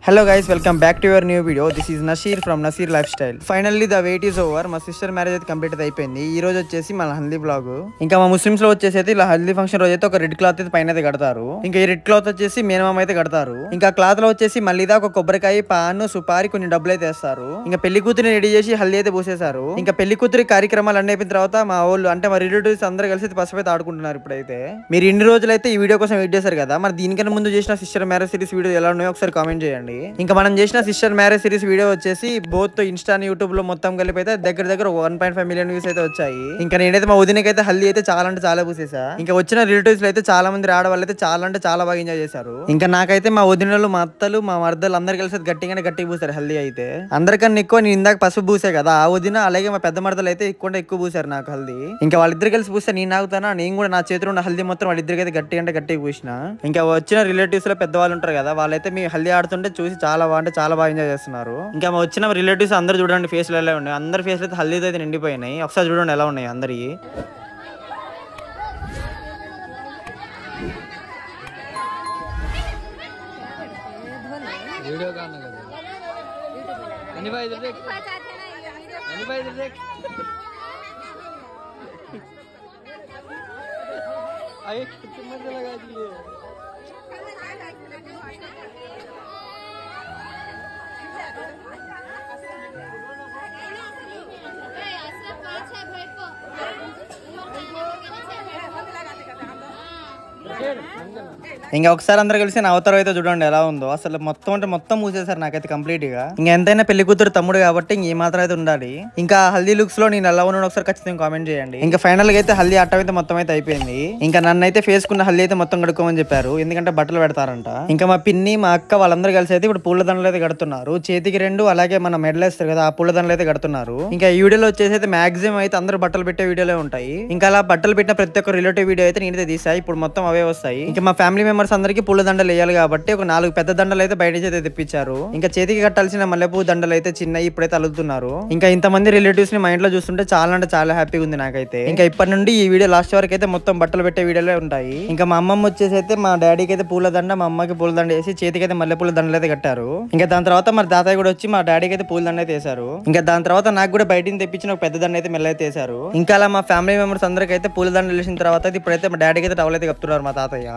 Hello guys, welcome back to your new video. This is Nasir from Nasir Lifestyle. Finally the wait is over. మా sister marriage అయితే complete అయిపోయింది. ఈ రోజు వచ్చేసి మన haldi blog. ఇంకా మా ముస్లిమ్స్ లో వచ్చేసి అయితే ఇలా హల్దీ ఫంక్షన్ రోజు అయితే ఒక రెడ్ క్లాత్ అయితే పైన అయితే కడతారు. ఇంకా ఈ రెడ్ క్లాత్ వచ్చేసి మేనమామ అయితే కడతారు. ఇంకా క్లాత్ లో వచ్చేసి మళ్ళీ ఒక కొబ్బరికాయ, పాన్, సుపారి, కొన్ని డబ్బులు అయితే వేస్తారు. ఇంకా పెళ్లి కూతురిని రెడీ చేసి హల్దీ అయితే పూసేశారు. ఇంకా పెళ్లి కూతురి కార్యక్రమాలు అన్ని అయిపోయిన తర్వాత మా వాళ్ళు అంటే మా రిలేటివ్స్ అందరూ కలిసి పసుపు అయితే ఆడుకుంటున్నారు. ఇప్పుడైతే మీరు ఇన్ని రోజులు అయితే ఈ వీడియో కోసం వెయిట్ చేశారు కదా, మరి దీనికన్నా ముందు చేసిన సిస్టర్ మ్యారేజ్ సిరీస్ వీడియో ఎలా ఉన్నాయో ఒకసారి కామెంట్ చేయండి. ఇంకా మనం చేసిన సిస్టర్ మ్యారేజ్ సిరీస్ వీడియో వచ్చేసి బోత్ ఇన్స్టా యూట్యూబ్ లో మొత్తం కలిపి అయితే దగ్గర 1.5 మిలియన్ వ్యూస్ అయితే వచ్చాయి. ఇంకా నేనైతే మా వదినకి అయితే హల్దీ అయితే చాలా అంటే చాలా పూసేసా. ఇంకా వచ్చిన రిలేటివ్స్ లో అయితే చాలా మంది ఆడవాళ్ళు అయితే చాలా అంటే చాలా బాగా ఎంజాయ్ చేశారు. ఇంకా నాకైతే మా వదినలు, మా అత్తలు, మా మర్దలు అందరు కలిసి గట్టిగా పూసారు హల్దీ అయితే. అందరికన్నా ఎక్కువ నేను ఇందాక పసుపు పూసే కదా, ఆ వదిన అలాగే మా పెద్ద మర్దలు అయితే ఎక్కువ పూసారు నాకు హల్దీ. ఇంకా వాళ్ళిద్దరు కలిసి పూస్తే నేను ఆగుతానా, నేను కూడా నా చేతిలో ఉన్న హల్దీ మొత్తం వాళ్ళిద్దరికి అయితే గట్టిగా పూసిన. ఇంకా వచ్చిన రిలేటివ్స్ లో పెద్దవాళ్ళు ఉంటారు కదా, వాళ్ళైతే మీ హల్దీ ఆడుతుంటే చూసి చాలా బాగా ఎంజాయ్ చేస్తున్నారు. ఇంకా వచ్చిన రిలేటివ్స్ అందరు చూడండి ఫేస్లు ఎలా ఉన్నాయి, అందరి ఫేస్లు అయితే హల్దీతో అయితే నిండిపోయినాయి. ఒకసారి చూడండి ఎలా ఉన్నాయి అందరి. ఇంకా ఒకసారి అందరు కలిసి నా అవతారం అయితే చూడండి ఎలా ఉందో. అసలు మొత్తం మూసేశారు నాకైతే కంప్లీట్ గా. ఇంకా ఎంతైనా పెళ్లి కూతురు తమ్ముడు కాబట్టి ఇంక ఈ మాత్రం అయితే ఉండాలి. ఇంకా హల్దీ లుక్స్ లో నేను ఎలా ఉన్నాను ఒకసారి ఖచ్చితంగా కామెంట్ చేయండి. ఇంకా ఫైనల్ గా అయితే హల్దీ అట్టం అయితే మొత్తం అయితే అయిపోయింది. ఇంకా నన్ను అయితే ఫేస్ కున్న హల్దీ అయితే మొత్తం కడుక్కోమని చెప్పారు, ఎందుకంటే బట్టలు పెడతారంట. ఇంకా మా పిన్ని, మా అక్క వాళ్ళందరూ కలిసి అయితే ఇప్పుడు పూలదండలు అయితే కడుతున్నారు. చేతికి 2 అలాగే మన మెడల్ వేస్తారు కదా, ఆ పూలదండలు అయితే కడుతున్నారు. ఇంకా ఈ వీడియోలో వచ్చేసి అయితే మాక్సిమం అయితే అందరూ బట్టలు పెట్టే వీడియోలే ఉంటాయి. ఇంకా అలా బట్టలు పెట్టిన ప్రతి ఒక్క రిలేటివ్ వీడియో అయితే నేనైతే తీసాయి. ఇప్పుడు మొత్తం అవే వస్తాయి. ఇంకా మా ఫ్యామిలీ మెంబర్స్ అందరికి పూల దండలు వేయాలి కాబట్టి ఒక 4 పెద్ద దండలు అయితే బయట అయితే తెప్పించారు. ఇంకా చేతికి కట్టాల్సిన మల్లెపూ దండలు అయితే చిన్నవి ఇప్పుడైతే అలుగుతున్నారు. ఇంకా ఇంతమంది రిలేటివ్స్ ని మా ఇంట్లో చూస్తుంటే చాలా అంటే చాలా హ్యాపీగా ఉంది నాకైతే. ఇంకా ఇప్పటి నుండి ఈ వీడియో లాస్ట్ వరకు అయితే మొత్తం బట్టలు పెట్టే వీడియోలే ఉంటాయి. ఇంకా మా అమ్మమ్మ వచ్చేసి అయితే మా డాడీకి అయితే పూల దండ, మా అమ్మకి పూల దండ వేసి చేతికి అయితే మల్లెపూల దండలు అయితే కట్టారు. ఇంకా దాని తర్వాత మరి తాతయ్య కూడా వచ్చి మా డాడీకి అయితే పూల దండ అయితే వేశారు. ఇంకా దాని తర్వాత నాకు కూడా బయటిని తెప్పించిన ఒక పెద్ద దండ అయితే మెల్ల అయితే వేశారు. ఇంకా అలా మా ఫ్యామిలీ మెంబర్స్ అందరికీ అయితే పూల దండలు వేసిన తర్వాత ఇప్పుడైతే మా డాడీకి అయితే టవల్ అయితే కప్పుతున్నారు మా తాతయ్య.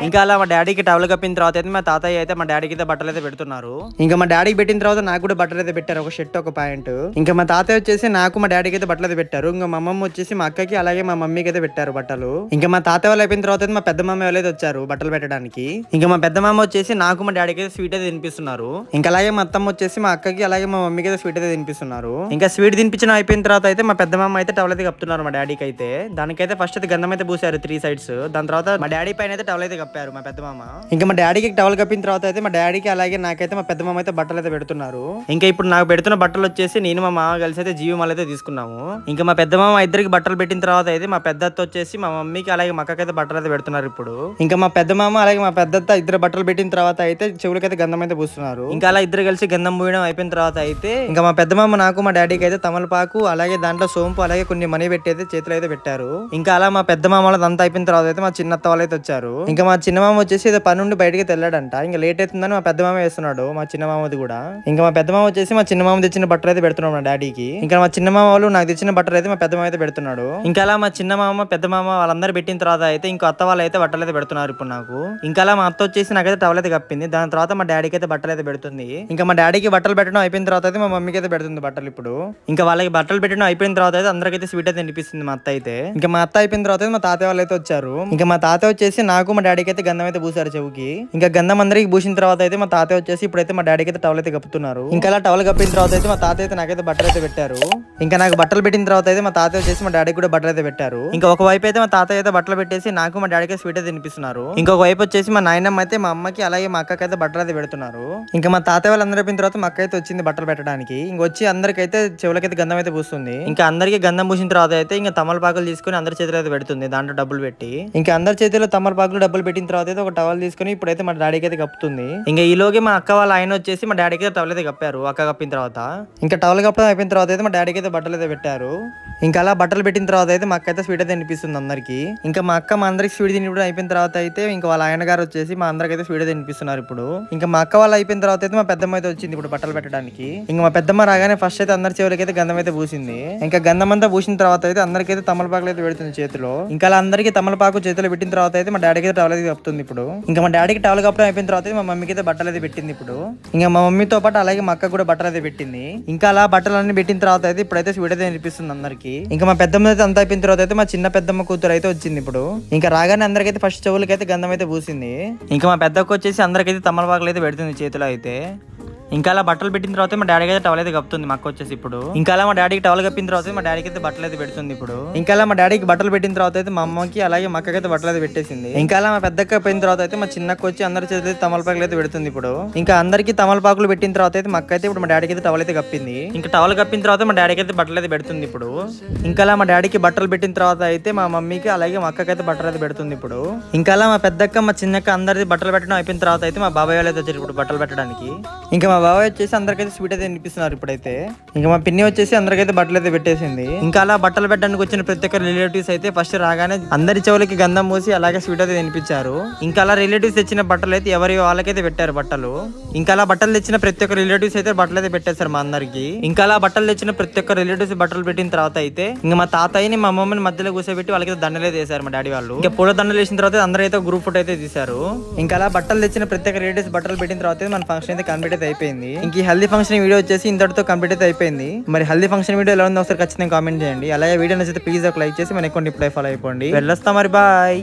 ఇంకా అలా మా డాడీకి టవల్ కప్పిన తర్వాత అయితే మా తాతయ్య అయితే మా డాడీకి అయితే బట్టలు అయితే పెడుతున్నారు. ఇంకా మా డాడీకి పెట్టిన తర్వాత నాకు కూడా బట్టలు అయితే పెట్టారు, ఒక షర్ట్ ఒక ప్యాంట్. ఇంకా మా తాతయ్య వచ్చేసి నాకు మా డాడీకి అయితే బట్టలు అయితే పెట్టారు. ఇంకా మా అమ్మమ్మ వచ్చేసి మా అక్కకి అలాగే మా మమ్మీకి అయితే పెట్టారు బట్టలు. ఇంకా మా తాతయ్య వాళ్ళు అయిపోయిన తర్వాత మా పెద్ద మామ వాళ్ళు అయితే వచ్చారు బట్టలు పెట్టడానికి. ఇంకా మా పెద్ద మామ వచ్చేసి నాకు మా డాడీకి అయితే స్వీట్ అయితే తినిపిస్తున్నారు. ఇంకా అలాగే మా అత్తమ్మ వచ్చేసి మా అక్కకి అలాగే మా మమ్మీకి అయితే స్వీట్ అయితే తినిపిస్తున్నారు. ఇంకా స్వీట్ తినిపించిన అయిపోయిన తర్వాత అయితే మా పెద్ద మామ అయితే టవల్ అయితే కప్పుతున్నారు మా డాడీకి అయితే. దానికైతే ఫస్ట్ అయితే గంధం అయితే పూసారు 3 sides. దాని తర్వాత మా డాడీ పైన అయితే టవల్ అయితే కప్పారు మా పెద్ద మామ. ఇంకా మా డాడీకి టవల్ కప్పిన తర్వాత అయితే మా డాడీకి అలాగే నాకైతే మా పెద్ద మామ అయితే బట్టలు అయితే పెడుతున్నారు. ఇంకా ఇప్పుడు నాకు పెడుతున్న బట్టలు వచ్చేసి నేను మా మామ కలిసి అయితే జీవమాల అయితే తీసుకున్నాము. ఇంకా మా పెద్ద మామ ఇద్దరికి బట్టలు పెట్టిన తర్వాత అయితే మా పెద్దత్త వచ్చేసి మా మమ్మీకి అలాగే మా అక్కకైతే బట్టలు అయితే పెడుతున్నారు. ఇప్పుడు ఇంకా మా పెద్ద మామ అలాగే మా పెద్దత్త ఇద్దరు బట్టలు పెట్టిన తర్వాత అయితే చెవులకైతే గంధం అయితే పూస్తున్నారు. ఇంకా అలా ఇద్దరు కలిసి గంధం పూయడం అయిపోయిన తర్వాత అయితే ఇంకా మా పెద్ద మామ నాకు మా డాడీకి అయితే తమలపాకు అలాగే దాంట్లో సోంపు అలాగే కొన్ని మనీ పెట్టి అయితే చేతులు అయితే పెట్టారు. ఇంకా అలా మా పెద్ద మామ అంతా అయిపోయిన తర్వాత అయితే మా చిన్నత్త వాళ్ళు అయితే వచ్చారు. ఇంకా మా చిన్న మామ వచ్చేసి ఏదో పని నుండి బయటకి తెల్లాడంట. ఇంకా లేట్ అవుతుందని మా పెద్ద మామ వేస్తున్నాడు మా చిన్న మామది కూడా. ఇంకా మా పెద్ద మామ వచ్చేసి మా చిన్న మామ తెచ్చిన బట్టలు అయితే పెడుతున్నాడు మా డాడీకి. ఇంకా మా చిన్న మామ వాళ్ళు నాకు తెచ్చిన బట్టలు అయితే మా పెద్ద మామ అయితే పెడుతున్నాడు. ఇంకా అలా మా చిన్న మామ పెద్ద మామ వాళ్ళందరూ పెట్టిన తర్వాత అయితే ఇంకా అత్త వాళ్ళు అయితే బట్టలు అయితే పెడుతున్నారు ఇప్పుడు నాకు. ఇంకా అలా మా అత్త వచ్చేసి నాకైతే టవల్ అయితే కప్పింది. దాని తర్వాత మా డాడీకి అయితే బట్టలు అయితే పెడుతుంది. ఇంకా మా డాడీకి బట్టలు పెట్టడం అయిపోయిన తర్వాత అయితే మా మమ్మీకి అయితే పెడుతుంది బట్టలు. ఇప్పుడు ఇంకా వాళ్ళకి బట్టలు పెట్టడం అయిపోయిన తర్వాత అయితే అందరికైతే స్వీట్ అయితే తినిపిస్తుంది మా అత్త అయితే. ఇంకా మా అత్త అయిపోయిన తర్వాత మా తాతయ్య వాళ్ళు అయితే వచ్చారు. ఇంకా మా తాతయ్య వచ్చేసి నాకు మా డాడీకి అయితే గంధం అయితే పూసారు చెవుకి. ఇంకా గంధం అందరికి పూసిన తర్వాత అయితే మా తాతయ్య వచ్చేసి ఇప్పుడైతే మా డాడీకి అయితే టవల్ అయితే కప్పుతున్నారు. ఇంకా అలా టవల్ కప్పిన తర్వాత అయితే మా తాతయ్య అయితే నాకైతే బట్టలు అయితే పెట్టారు. ఇంకా నాకు బట్టలు పెట్టిన తర్వాత అయితే మా తాతయ్య వచ్చేసి మా డాడీకి కూడా బట్టలు అయితే పెట్టారు. ఇంకా ఒక వైపు అయితే మా తాతయ్య అయితే బట్టలు పెట్టేసి నాకు మా డాడీకి స్వీట్ అయితే తినిపిస్తున్నారు. ఇంకొక వైపు వచ్చేసి మా నాయనమ్మ అయితే మా అమ్మకి అలాగే మా అక్కకి అయితే బట్టలు అయితే పెడుతున్నారు. ఇంకా మా తాతయ్య వాళ్ళు అందరూ అయిపోయిన తర్వాత మా అక్క అయితే వచ్చింది బట్టలు పెట్టడానికి. ఇంకొచ్చి అందరికైతే చెవులకైతే గంధం అయితే పూస్తుంది. ఇంకా అందరికి గంధం పూసిన తర్వాత అయితే ఇంకా తమలపాకులు తీసుకుని అందరి చేతులు అయితే పెడుతుంది దాంట్లో డబ్బులు పెట్టి. ఇంకా అందరి చేతులు చేతిలో తమలపాకులు డబ్బులు పెట్టిన తర్వాత అయితే ఒక టవల్ తీసుకుని ఇప్పుడైతే మా డాడీకి అయితే కప్పుతుంది. ఇంకా ఈలోకి మా అక్క వాళ్ళ ఆయన వచ్చేసి మా డాడీకి అయితే టవల్ అయితే కప్పారు. అక్క కప్పిన తర్వాత ఇంకా టవల్ కప్పడం అయిపోయిన తర్వాత అయితే మా డాడీకి అయితే బట్టలు అయితే పెట్టారు. ఇంకా అలా బట్టలు పెట్టిన తర్వాత అయితే మా అక్క అయితే స్వీట్ అయితే తినిపిస్తుంది అందరికి. ఇంకా మా అక్క మా అందరికి స్వీట్ తినిపడం అయిపోయిన తర్వాత అయితే ఇంకా వాళ్ళ ఆయన గారు వచ్చేసి మా అందరికి అయితే స్వీట్ అయితే తినిపిస్తున్నారు. ఇప్పుడు ఇంకా మా అక్క వాళ్ళు అయిపోయిన తర్వాత అయితే మా పెద్దమ్మ అయితే వచ్చింది ఇప్పుడు బట్టలు పెట్టడానికి. ఇంకా మా పెద్దమ్మ రాగానే ఫస్ట్ అయితే అందరి చెవులకి అయితే గంధం అయితే పూసింది. ఇంకా గంధం అంతా పూసిన తర్వాత అయితే అందరికైతే తమలపాకులు అయితే పెడుతుంది చేతిలో. ఇంకా అలా అందరికి తమలపాకు చేతిలో పెట్టిన తర్వాత అయితే మా డాడీకి అయితే టవల్ అయితే కప్పుతుంది. ఇప్పుడు ఇంకా మా డాడీకి టవల్ కప్పడం అయిపోయిన తర్వాత మా మమ్మీకి అయితే బట్టలు అయితే పెట్టింది. ఇప్పుడు ఇంకా మా మమ్మీతో పాటు అలాగే మా అక్క కూడా బట్టలు అయితే పెట్టింది. ఇంకా అలా బట్టలన్నీ పెట్టిన తర్వాత అయితే ఇప్పుడైతే స్వీట్ అయితే తినిపిస్తుంది అందరికి. ఇంకా మా పెద్దమ్మ అయితే అంతా అయిపోయిన తర్వాత అయితే మా చిన్న పెద్దమ్మ కూతురు అయితే వచ్చింది. ఇప్పుడు ఇంకా రాగానే అందరికైతే ఫస్ట్ చెవులకి అయితే గంధం అయితే పూసింది. ఇంకా మా పెద్దక్క వచ్చేసి అందరికైతే తమలపాకులు అయితే పెడుతుంది చేతిలో అయితే. ఇంకా అలా బట్టలు పెట్టిన తర్వాత మా డాడీకి అయితే టవల్ అయితే కప్పుతుంది మా అక్క వచ్చేసి. ఇప్పుడు ఇంకా అలా మా డాడీకి టవల్ కప్పిన తర్వాత మా డాడీకి అయితే బట్టలు అయితే పెడుతుంది. ఇప్పుడు ఇంకా అలా మా డాడీకి బట్టలు పెట్టిన తర్వాత అయితే మా అమ్మకి అలాగే మా అక్కకి అయితే బట్టలు అయితే పెట్టేసింది. ఇంకా అలా మా పెద్దక్క పోయిన తర్వాత అయితే మా చిన్నక్క వచ్చి అందరి చేతి తమలపాకులు అయితే పెడుతుంది. ఇప్పుడు ఇంకా అందరికి తమలపాకులు పెట్టిన తర్వాత అయితే మా అక్క అయితే ఇప్పుడు మా డాడీకి అయితే టవల్ అయితే కప్పింది. ఇంకా టవల్ కప్పిన తర్వాత మా డాడీకి అయితే బట్టలు అయితే పెడుతుంది. ఇప్పుడు ఇంకా అలా మా డాడీకి బట్టలు పెట్టిన తర్వాత అయితే మా మమ్మీకి అలాగే మా అక్కకి అయితే బట్టలు అయితే పెడుతుంది. ఇప్పుడు ఇంకా అలా మా పెద్దక్క మా చిన్నక్క అందరిది బట్టలు పెట్టడం అయిపోయిన తర్వాత అయితే మా బాబాయ్ వాళ్ళు అయితే వచ్చారు ఇప్పుడు బట్టలు పెట్టడానికి. ఇంకా మా బాబాయ్ వచ్చేసి అందరికైతే స్వీట్ అయితే వినిపిస్తున్నారు. ఇప్పుడైతే ఇంకా మా పిన్ని వచ్చేసి అందరికైతే బట్టలు అయితే పెట్టేసింది. ఇంకా అలా బట్టలు పెట్టడానికి వచ్చిన ప్రతి ఒక్క రిలేటివ్స్ అయితే ఫస్ట్ రాగానే అందరి చెవులకి గంధం మూసి అలాగే స్వీట్ అయితే తినిపించారు. ఇంకా అలా రిలేటివ్స్ తెచ్చిన బట్టలు అయితే ఎవరి వాళ్ళకైతే పెట్టారు బట్టలు. ఇంకా అలా బట్టలు తెచ్చిన ప్రతి ఒక్క రిలేటివ్స్ అయితే బట్టలు అయితే పెట్టేశారు మా అందరికి. ఇంకా అలా బట్టలు తెచ్చిన ప్రతి ఒక్క రిలేటివ్స్ బట్టలు పెట్టిన తర్వాత అయితే ఇంకా మా తాతయ్యని మా అమ్మమ్మని మధ్యలో కూర్చోబెట్టి వాళ్ళకైతే దండలే చేశారు మా డాడీ వాళ్ళు. ఇంకా పూల దండలు వేసిన తర్వాత అందరూ అయితే గ్రూప్ ఫోటో అయితే తీశారు. ఇంకా అలా బట్టలు తెచ్చిన ప్రతి ఒక్క రిలేటివ్స్ బట్టలు పెట్టిన తర్వాత మన ఫంక్షన్ అయితే కంప్లీట్ అయితే అయిపోయింది. ఇంక ఈ హల్దీ ఫంక్షన్ వీడియో వచ్చేసి ఇంతటితో కంప్లీట్ అయితే అయిపోయింది. మరి హల్దీ ఫంక్షన్ వీడియో ఎలా ఉందో ఒకసారి ఖచ్చితంగా కామెంట్ చేయండి. అలాగే వీడియో నచ్చితే ప్లీజ్ ఒక లైక్ చేసి మన అకౌంట్ ఇప్పుడు ఫాలో అయిపోండి. వెళ్ళొస్తాం మరి, బాయ్.